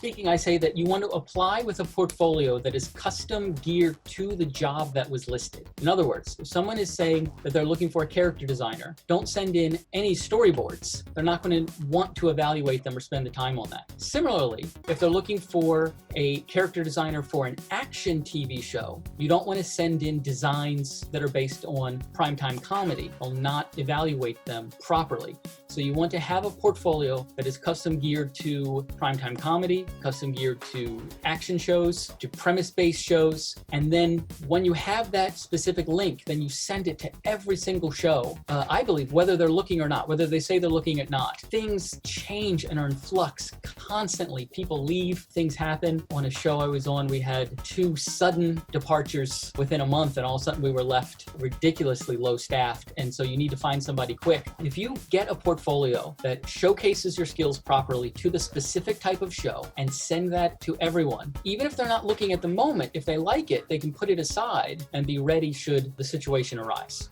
speaking, I say that you want to apply with a portfolio that is custom geared to the job that was listed. In other words, if someone is saying that they're looking for a character designer, don't send in any storyboards. They're not going to want to evaluate them or spend the time on that. Similarly, if they're looking for a character designer for an action TV show, you don't want to send in designs that are based on primetime comedy. They'll not evaluate them properly. So you want to have a portfolio that is custom geared to primetime comedy, custom geared to action shows, to premise-based shows. And then when you have that specific link, then you send it to every single show. I believe, whether they're looking or not, whether they say they're looking or not, things change and are in flux constantly. People leave, things happen. On a show I was on, we had 2 sudden departures within a month, and all of a sudden we were left ridiculously low staffed. And so you need to find somebody quick. If you get a portfolio that showcases your skills properly to the specific type of show and send that to everyone, even if they're not looking at the moment, if they like it, they can put it aside and be ready should the situation arise.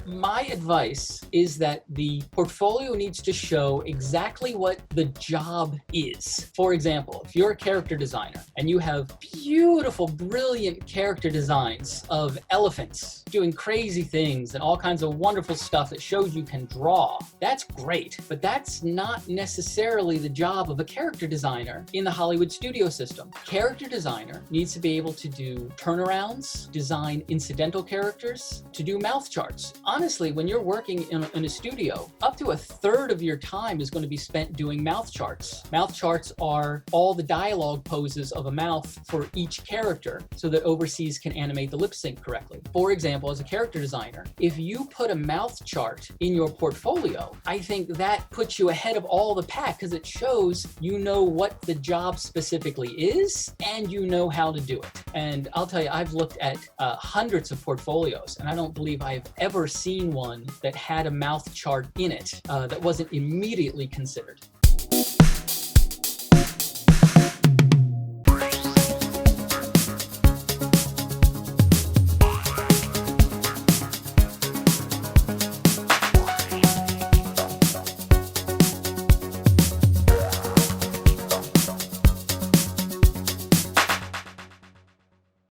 My advice is that the portfolio needs to show exactly what the job is. For example, if you're a character designer and you have beautiful, brilliant character designs of elephants doing crazy things and all kinds of wonderful stuff that shows you can draw, that's great, but that's not necessarily the job of a character designer in the Hollywood studio system. Character designer needs to be able to do turnarounds, design incidental characters, to do mouth charts. Honestly, when you're working in a studio, up to 1/3 of your time is going to be spent doing mouth charts. Mouth charts are all the dialogue poses of a mouth for each character so that overseas can animate the lip sync correctly. For example, as a character designer, if you put a mouth chart in your portfolio, I think that puts you ahead of all the pack because it shows you know what the job specifically is and you know how to do it. And I'll tell you, I've looked at hundreds of portfolios, and I don't believe I've ever seen one that had a mouth chart in it that wasn't immediately considered.